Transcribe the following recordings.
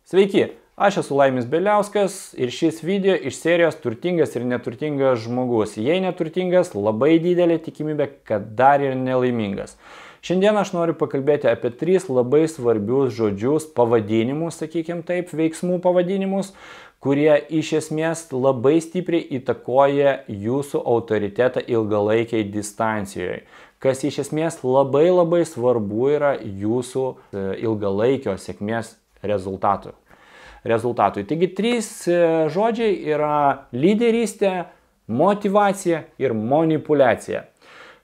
Sveiki, aš esu Laimis Beliauskas ir šis video iš serijos Turtingas ir neturtingas žmogus. Jei neturtingas, labai didelė tikimybė, kad dar ir nelaimingas. Šiandien aš noriu pakalbėti apie 3 labai svarbius žodžius, pavadinimus, sakykime taip, veiksmų pavadinimus, kurie iš esmės labai stipriai įtakoja jūsų autoritetą ilgalaikiai distancijoje, kas iš esmės labai svarbu yra jūsų ilgalaikio sėkmės rezultatui. Taigi 3 žodžiai yra lyderystė, motyvacija ir manipuliacija.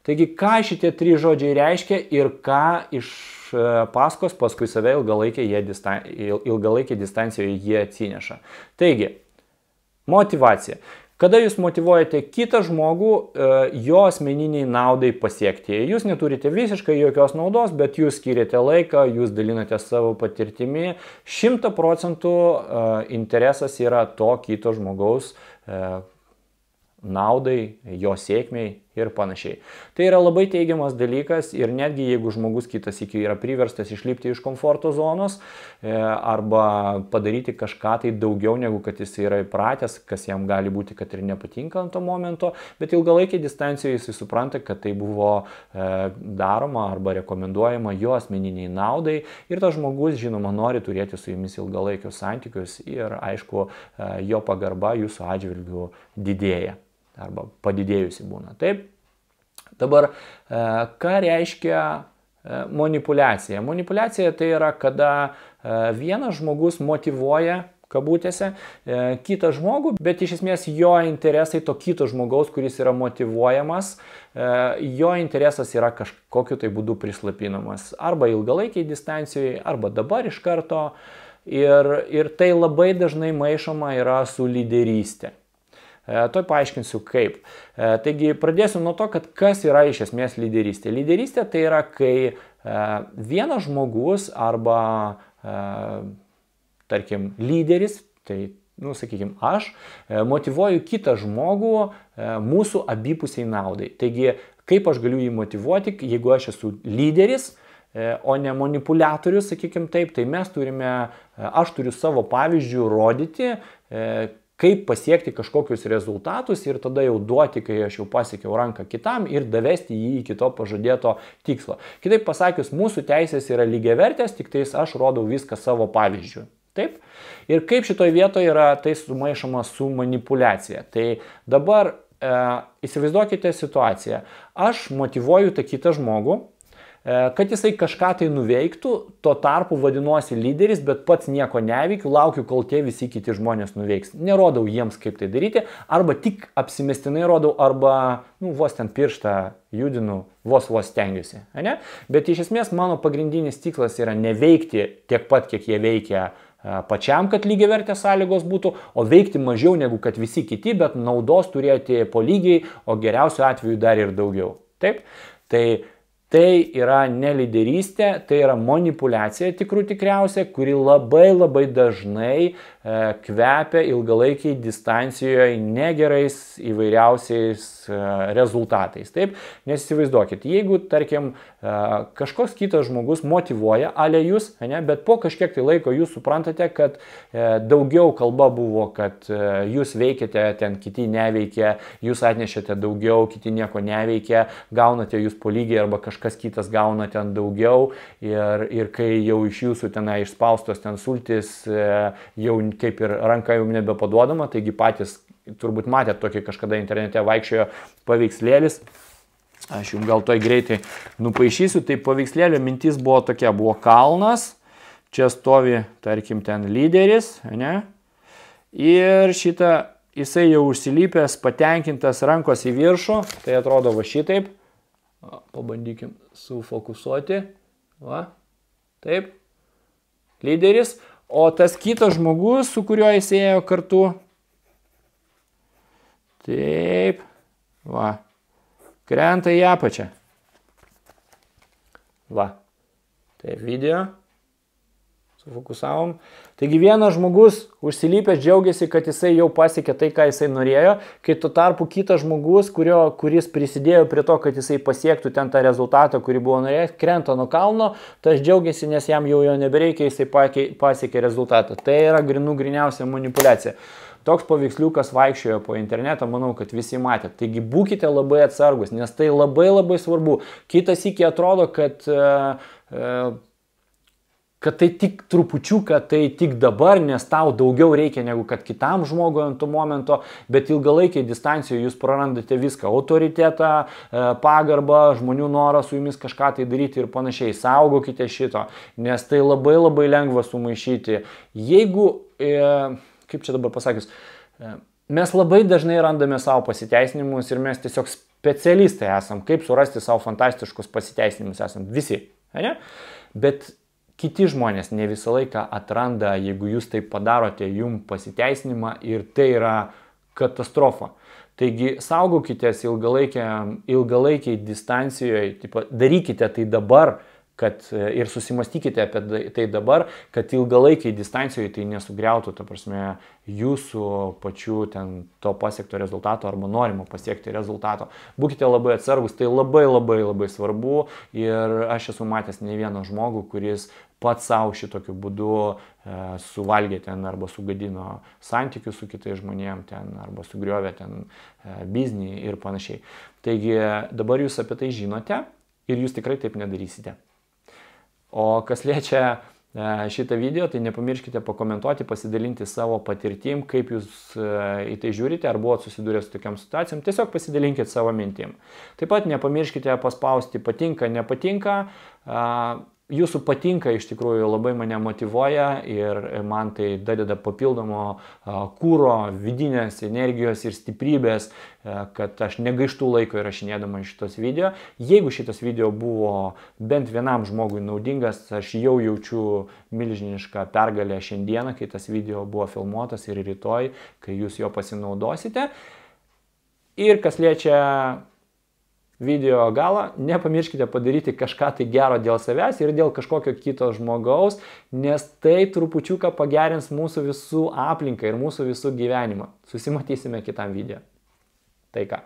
Taigi ką šitie 3 žodžiai reiškia ir ką iš paskos paskui save ilgalaikėje distancijoje jie atsineša. Taigi, motyvacija. Kada jūs motyvuojate kitą žmogų jo asmeniniai naudai pasiekti. Jūs neturite visiškai jokios naudos, bet jūs skiriate laiką, jūs dalinate savo patirtimi. 100% interesas yra to kito žmogaus naudai, jo sėkmei ir panašiai. Tai yra labai teigiamas dalykas ir netgi jeigu žmogus kitas iki yra priverstas išlipti iš komforto zonos arba padaryti kažką tai daugiau negu kad jis yra įpratęs, kas jam gali būti, kad ir nepatinka ant to momento, bet ilgalaikiai distancijoje jis supranta, kad tai buvo daroma arba rekomenduojama jo asmeniniai naudai ir tas žmogus, žinoma, nori turėti su jumis ilgalaikius santykius ir, aišku, jo pagarba jūsų atžvilgių didėja arba padidėjusi būna. Taip? Dabar, ką reiškia manipuliacija? Manipuliacija tai yra, kada vienas žmogus motyvuoja, kabutėse, kitą žmogų, bet iš esmės jo interesai to kito žmogaus, kuris yra motyvuojamas, jo interesas yra kažkokiu tai būdu prislapinamas. Arba ilgalaikiai distancijoje, arba dabar iš karto. Ir tai labai dažnai maišoma yra su lyderystė. Tuoj paaiškinsiu kaip. Taigi pradėsiu nuo to, kad kas yra iš esmės lyderystė. Lyderystė tai yra, kai vienas žmogus arba, tarkim, lyderis, tai, sakykime, aš, motyvuoju kitą žmogų mūsų abipusiai naudai. Taigi, kaip aš galiu jį motyvuoti, jeigu aš esu lyderis, o ne manipuliatorius, sakykime taip, tai aš turiu savo pavyzdžių rodyti, kaip pasiekti kažkokius rezultatus ir tada jau duoti, kai aš jau pasiekiau ranką kitam ir davesti jį iki to pažadėto tikslo. Kitaip pasakius, mūsų teisės yra lygiavertės, tik tais aš rodau viską savo pavyzdžiu. Taip? Ir kaip šitoje vietoje yra tai sumaišoma su manipuliacija. Tai dabar įsivaizduokite situaciją. Aš motyvuoju tą kitą žmogų, kad jisai kažką tai nuveiktų, tuo tarpu vadinuosi lyderis, bet pats nieko neveikiu, laukiu, kol tie visi kiti žmonės nuveiks. Nerodau jiems, kaip tai daryti, arba tik apsimestinai rodau, arba vos ten pirštą judinu, vos stengiuosi. Ne? Bet iš esmės mano pagrindinis tikslas yra neveikti tiek pat, kiek jie veikia pačiam, kad lygiavertės sąlygos būtų, o veikti mažiau negu kad visi kiti, bet naudos turėti po lygiai, o geriausiu atveju dar ir daugiau. Taip? Tai yra ne lyderystė, tai yra manipuliacija tikriausia, kuri labai dažnai kvepia ilgalaikiai distancijoje negerais įvairiausiais rezultatais. Taip? Nes įsivaizduokit, jeigu, tarkim, kažkoks kitas žmogus motyvuoja, jūs, bet po kažkiek tai laiko jūs suprantate, kad daugiau kalba buvo, kad jūs veikiate, ten kiti neveikia, jūs atnešėte daugiau, kiti nieko neveikia, gaunate jūs po lygiai arba kažkas kitas gauna ten daugiau ir kai jau iš jūsų tenai išspaustos ten sultis, jau kaip ir ranka jau nebepaduodama, taigi patys turbūt matėt tokį kažkada internete vaikščiojo paveikslėlis. Aš jums gal toj greitai nupaišysiu. Tai paveikslėlio mintis buvo tokia, buvo kalnas, čia stovi, tarkim, ten lyderis, ne? Ir jisai jau užsilypęs, patenkintas rankos į viršų, tai atrodo va šitaip. Pabandykim sufokusuoti. Va, taip. Lyderis. O tas kitas žmogus, su kuriuo jis ėjo kartu. Taip. Va. Krenta į apačią. Va. Tai video. sufokusavom. Taigi vienas žmogus užsilypęs džiaugiasi, kad jisai jau pasiekė tai, ką jisai norėjo, kai tuo tarpu kitas žmogus, kuris prisidėjo prie to, kad jisai pasiektų ten tą rezultatą, kurį buvo norėjęs, krenta nuo kalno, tas džiaugiasi, nes jam jau jo nebereikia, jisai pasiekė rezultatą. Tai yra gryniausia manipuliacija. Toks paveiksliukas vaikščiojo po internetą, manau, kad visi matėt. Taigi būkite labai atsargus, nes tai labai svarbu. Kitas iki atrodo, kad tai tik trupučiuką, tai tik dabar, nes tau daugiau reikia negu kad kitam žmogui ant to momento, bet ilgalaikiai distancijoje jūs prarandate viską. Autoritetą, pagarbą, žmonių norą su jumis kažką tai daryti ir panašiai. Saugokite šito, nes tai labai lengva sumaišyti. Jeigu, kaip čia dabar pasakius, mes labai dažnai randame savo pasiteisinimus ir mes tiesiog specialistai esam, kaip surasti savo fantastiškus pasiteisinimus esam. Visi, ne? Bet kiti žmonės ne visą laiką atranda, jeigu jūs tai padarote, jums pasiteisinimą ir tai yra katastrofa. Taigi saugokitės ilgalaikiai distancijoje, darykite tai dabar, ir susimastykite apie tai dabar, kad ilgalaikiai distancijoje tai nesugriautų, ta prasme, jūsų pačių ten to pasiekto rezultato arba norimo pasiekti rezultato. Būkite labai atsargus, tai labai svarbu ir aš esu matęs ne vieną žmogų, kuris pats savo šitokiu būdu suvalgė ten arba sugadino santykius su kitais žmonėm ten arba sugriovė ten biznį ir panašiai. Taigi dabar jūs apie tai žinote ir jūs tikrai taip nedarysite. O kas liečia šitą video, tai nepamirškite pakomentuoti, pasidalinti savo patirtim, kaip jūs į tai žiūrite, ar buvot susidūrę su tokiam situacijom, tiesiog pasidalinkite savo mintim. Taip pat nepamirškite paspausti patinka, nepatinka. Jūsų patinka iš tikrųjų labai mane motyvuoja ir man tai dadeda papildomo kūro, vidinės energijos ir stiprybės, kad aš negaištų laiko įrašinėdama šitos video. Jeigu šitas video buvo bent vienam žmogui naudingas, aš jau jaučiu milžinišką pergalę šiandieną, kai tas video buvo filmuotas ir rytoj, kai jūs jo pasinaudosite. Ir kas liečia video galą, nepamirškite padaryti kažką tai gero dėl savęs ir dėl kažkokio kito žmogaus, nes tai trupučiuką pagerins mūsų visų aplinką ir mūsų visų gyvenimą. Susimatysime kitam video. Tai ką?